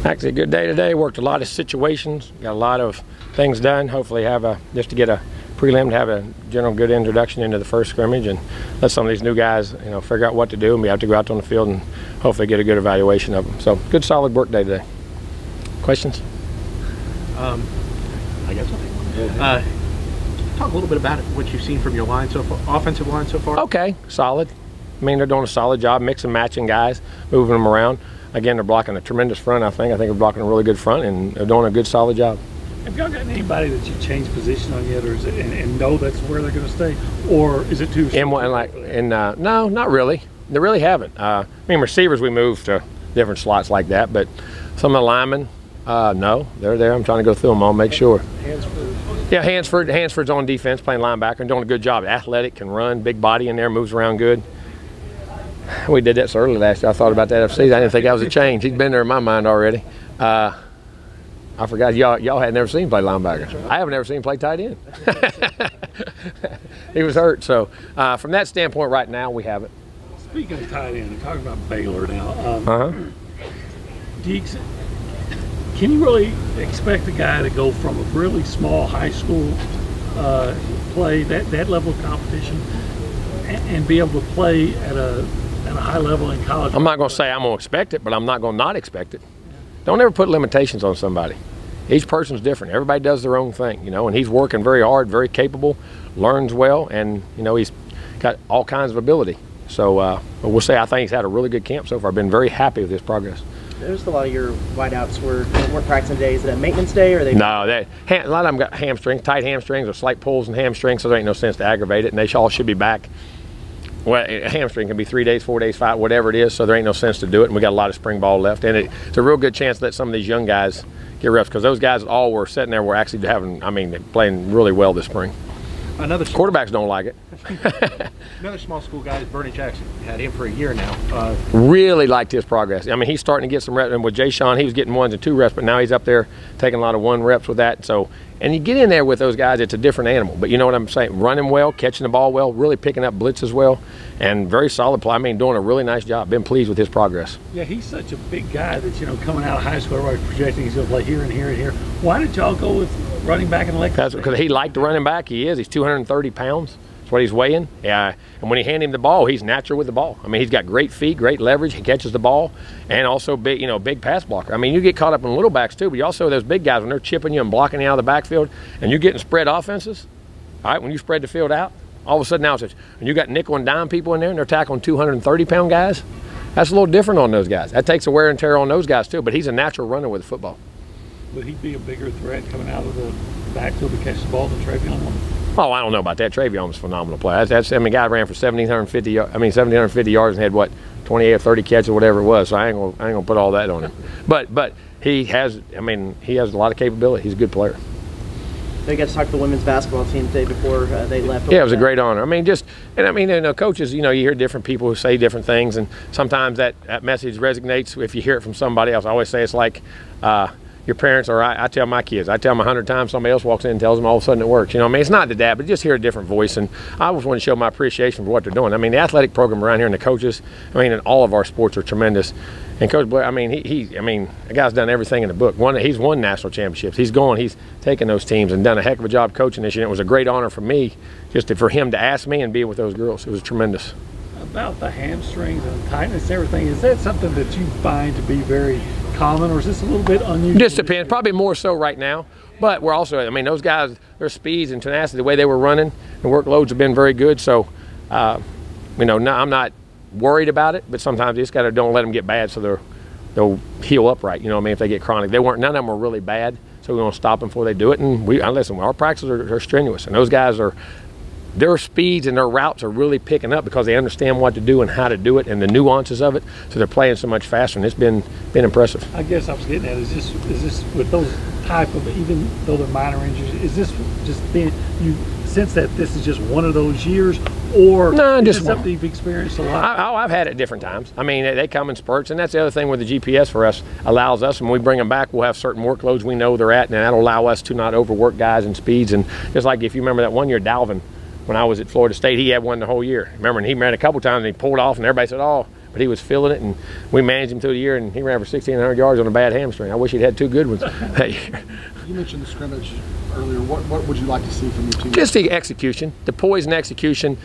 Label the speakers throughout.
Speaker 1: Actually, a good day today. Worked a lot of situations, got a lot of things done. Hopefully have just to get a prelim to have a general good introduction into the first scrimmage and let some of these new guys, figure out what to do and be able to go out on the field and hopefully get a good evaluation of them. So good, solid work day today. Questions?
Speaker 2: I guess I'll talk a little bit about what you've seen from your line so far, offensive line so far.
Speaker 1: Okay, solid. I mean, they're doing a solid job mixing, matching guys, moving them around. Again, they're blocking a tremendous front, I think. I think they're blocking a really good front, and they're doing a good, solid job.
Speaker 3: Have y'all gotten anybody that you changed position on yet, or is it, and know that's where they're going to stay, or is it too?
Speaker 1: No, not really. They really haven't. I mean, receivers we moved to different slots like that, but some of the linemen, no, they're there. I'm trying to go through them all, make sure. Yeah, Hansford's on defense, playing linebacker, and doing a good job. Athletic, can run, big body in there, moves around good. We did that so early last year. I thought about that FC. I didn't think that was a change. He's been there in my mind already. I forgot y'all had never seen him play linebacker. Right. I haven't ever seen him play tight end. He was hurt. So from that standpoint, right now we have it.
Speaker 3: Speaking of tight end, I'm talking about Baylor now. Can you really expect a guy to go from a really small high school play, that level of competition, and be able to play at a high level in college?
Speaker 1: I'm not going to say I'm going to expect it, but I'm not going to not expect it. Don't ever put limitations on somebody. Each person's different. Everybody does their own thing, and he's working very hard, very capable, learns well, and, he's got all kinds of ability. So we'll say I think he's had a really good camp so far. I've been very happy with his progress.
Speaker 4: There's a lot of your wideouts weren't practicing today. Is it a maintenance day, or are they?
Speaker 1: No, a lot of them got hamstrings, tight hamstrings or slight pulls and hamstrings, so there ain't no sense to aggravate it, and they all should be back. Well, a hamstring can be 3 days, 4 days, 5, whatever it is, so there ain't no sense to do it, and we got a lot of spring ball left, and it's a real good chance to let some of these young guys get reps, because those guys all were sitting there were actually they're playing really well this spring. Quarterbacks don't like it.
Speaker 2: Another small school guy is Bernie Jackson. Had him for a year now.
Speaker 1: Really liked his progress. I mean, he's starting to get some reps, and with Jay Sean, he was getting 1s and 2 reps, but now he's up there taking a lot of 1 reps with that. So, and you get in there with those guys, it's a different animal. But you know what I'm saying? Running well, catching the ball well, really picking up blitzes well, and very solid play. I mean, doing a really nice job. Been pleased with his progress.
Speaker 3: Yeah, he's such a big guy that, coming out of high school, everybody's projecting he's going to play here and here and here. Why did y'all go with running back and leg?
Speaker 1: That's because he liked the running back. He is. He's 230 pounds. That's what he's weighing. Yeah, and when he hand him the ball, he's natural with the ball. I mean, he's got great feet, great leverage. He catches the ball, and also big, big pass blocker. I mean, you get caught up in little backs too, but you also those big guys when they're chipping you and blocking you out of the backfield, and you're getting spread offenses. All right, when you spread the field out, all of a sudden now it's when you got nickel and dime people in there, and they're tackling 230-pound guys. That's a little different on those guys. That takes a wear and tear on those guys too. But he's a natural runner with the football.
Speaker 3: Would he be a bigger threat coming out of the backfield to catch the ball than Travion?
Speaker 1: Oh, I don't know about that. Travion was a phenomenal player. Guy ran for 1,750 yards and had what, 28 or 30 catches or whatever it was. So I ain't gonna put all that on him. But he has a lot of capability. He's a good player.
Speaker 4: They got to talk to the women's basketball team today before they left.
Speaker 1: Yeah, it was a great honor. I mean, coaches, you hear different people who say different things, and sometimes that message resonates if you hear it from somebody else. I always say it's like your parents, or I tell my kids, I tell them 100 times, somebody else walks in and tells them, all of a sudden it works. It's not the dad, but just hear a different voice, and I always want to show my appreciation for what they're doing. I mean, the athletic program around here and the coaches, in all of our sports are tremendous. And Coach Blair, the guy's done everything in the book. He's won national championships. He's taken those teams and done a heck of a job coaching this year. It was a great honor for me, for him to ask me and be with those girls. It was tremendous.
Speaker 3: About the hamstrings and tightness and everything, is that something that you find to be very common, or is this a little bit unusual?
Speaker 1: Just depends. Probably more so right now. But we're also, those guys, their speeds and tenacity, the way they were running, the workloads have been very good. So, I'm not worried about it, but sometimes you just don't let them get bad so they'll heal up right. If they get chronic. None of them were really bad, so we want to stop them before they do it. And listen, our practices are strenuous, and those guys their speeds and their routes are really picking up because they understand what to do and how to do it and the nuances of it, so they're playing so much faster, and it's been impressive.
Speaker 3: I guess I was getting at, is this with those type of, even though they're minor injuries, is this just being, you sense that this is just one of those years, or is this something you've experienced a lot?
Speaker 1: I've had it different times. They come in spurts, and that's the other thing with the GPS for us, allows us, when we bring them back, we'll have certain workloads we know they're at, and that'll allow us to not overwork guys and speeds. And just like if you remember that one year, Dalvin, when I was at Florida State, he had one the whole year. Remember, and he ran a couple times and he pulled off, and everybody said, oh, but he was feeling it, and we managed him through the year, and he ran for 1,600 yards on a bad hamstring. I wish he'd had 2 good ones that year.
Speaker 5: You mentioned the scrimmage earlier. What would you like to see from your team?
Speaker 1: Just the execution, the poise and execution.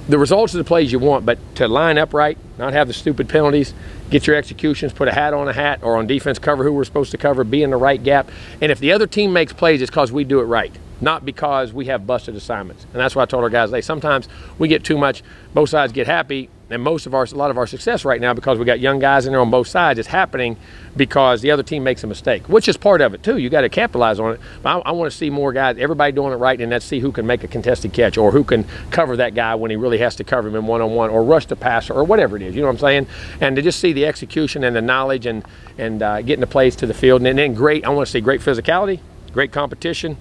Speaker 1: The results of the plays you want, but to line up right, not have the stupid penalties, get your executions, put a hat on a hat, or on defense cover who we're supposed to cover, be in the right gap. And if the other team makes plays, it's because we do it right, not because we have busted assignments. And that's why I told our guys, sometimes we get too much, both sides get happy, and a lot of our success right now, because we got young guys in there on both sides, is happening because the other team makes a mistake, which is part of it too. You got to capitalize on it. But I want to see more guys, everybody doing it right, and let's see who can make a contested catch, or who can cover that guy when he really has to cover him in one-on-one, or rush the passer, or whatever it is. You know what I'm saying? And to just see the execution and the knowledge and getting the plays to the field, and then I want to see great physicality, great competition.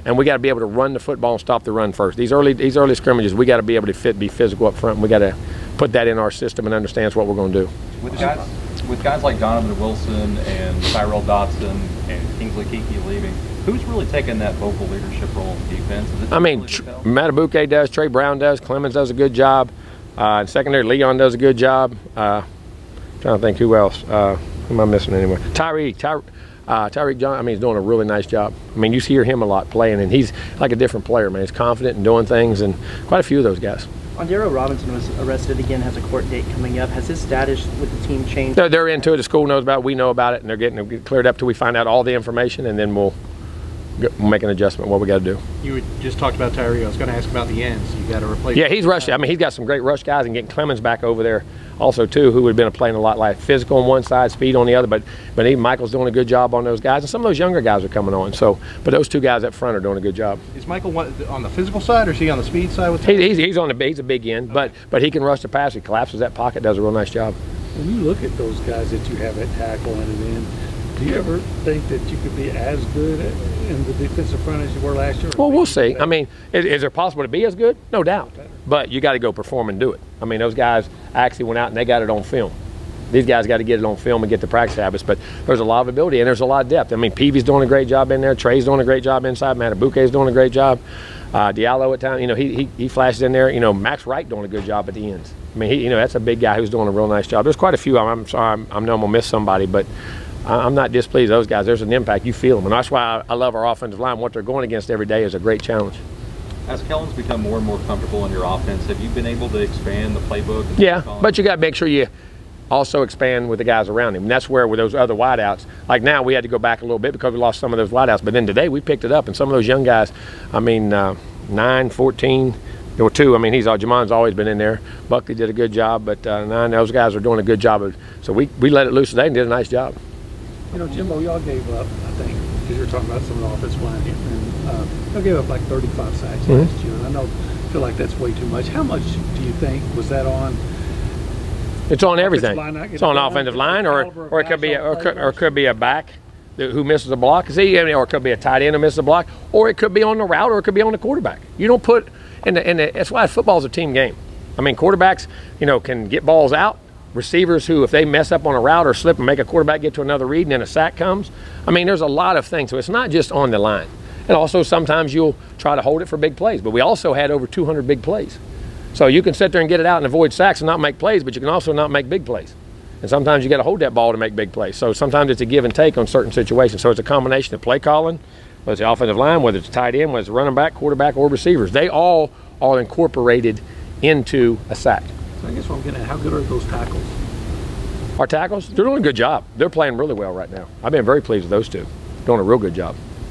Speaker 1: And we got to be able to run the football and stop the run first. These early scrimmages, we got to be able to be physical up front. And we got to put that in our system and understand what we're going to do.
Speaker 6: With guys like Donovan Wilson and Tyrell Dotson and Kingsley Kiki leaving, who's really taking that vocal leadership role in defense?
Speaker 1: I mean, Matabuke does, Trey Brown does, Clemens does a good job. In secondary, Leon does a good job. Trying to think who else. Who am I missing anyway? Tyreek John, I mean, he's doing a really nice job. I mean, you hear him a lot playing, and he's like a different player, man. He's confident and doing things, and quite a few of those guys.
Speaker 4: Ondero Robinson was arrested again, has a court date coming up. Has his status with the team changed?
Speaker 1: They're into it. The school knows about it. We know about it, and they're getting it cleared up till we find out all the information, and then we'll make an adjustment what we got to do.
Speaker 2: You just talked about Tyree. I was going to ask about the ends. You got to replace.
Speaker 1: Yeah, he's rushed. I mean, he's got some great rush guys, and getting Clemens back over there also too, who would have been playing a lot like physical on one side, speed on the other. But even Michael's doing a good job on those guys, and some of those younger guys are coming on. So, but those 2 guys up front are doing a good job.
Speaker 2: Is Michael on the physical side, or is he on the speed side? With
Speaker 1: he's on the he's a big end, but he can rush the pass. He collapses that pocket, does a real nice job.
Speaker 3: When you look at those guys that you have at tackle and at end, do you ever think that you could be as good in the defensive front as you were last year?
Speaker 1: Well, we'll see. I mean, is it possible to be as good? No doubt. But you got to go perform and do it. I mean, those guys actually went out and they got it on film. These guys got to get it on film and get the practice habits. But there's a lot of ability and there's a lot of depth. I mean, Peavy's doing a great job in there. Trey's doing a great job inside. Matabuke's doing a great job. Diallo at times, you know, he flashes in there. You know, Max Wright doing a good job at the ends. I mean, you know, that's a big guy who's doing a real nice job. There's quite a few. I'm sorry, I know I'm gonna miss somebody, but I'm not displeased with those guys. There's an impact. You feel them, and that's why I love our offensive line. What they're going against every day is a great challenge.
Speaker 6: As Kellen's become more and more comfortable in your offense, have you been able to expand the playbook?
Speaker 1: Yeah, but you got to make sure you also expand with the guys around him. And that's where with those other wideouts, like now we had to go back a little bit because we lost some of those wideouts. But then today we picked it up, and some of those young guys, I mean, 9, 14, there were 2. I mean, Jamon's always been in there. Buckley did a good job, but 9, those guys are doing a good job. So we let it loose today and did a nice job.
Speaker 3: You know, Jimbo, y'all gave up, I think, because you're talking about some of the offensive line here, and y'all gave up like 35 sacks last year. And I feel like that's way too much. How much do you think was that on?
Speaker 1: It's on everything. It's on offensive line, or it could be could be a back who misses a block. See, or it could be a tight end who misses a block, or it could be on the route, or it could be on the quarterback. You don't put that's why football's a team game. I mean, quarterbacks, you know, can get balls out. Receivers who, if they mess up on a route or slip and make a quarterback get to another read and then a sack comes. I mean, there's a lot of things. So it's not just on the line. And also sometimes you'll try to hold it for big plays. But we also had over 200 big plays. So you can sit there and get it out and avoid sacks and not make plays, but you can also not make big plays. And sometimes you got to hold that ball to make big plays. So sometimes it's a give and take on certain situations. So it's a combination of play calling, whether it's the offensive line, whether it's tight end, whether it's running back, quarterback, or receivers. They all are incorporated into a sack.
Speaker 3: So I guess what I'm getting at, how good are those tackles?
Speaker 1: Our tackles, they're doing a good job. They're playing really well right now. I've been very pleased with those 2. Doing a real good job.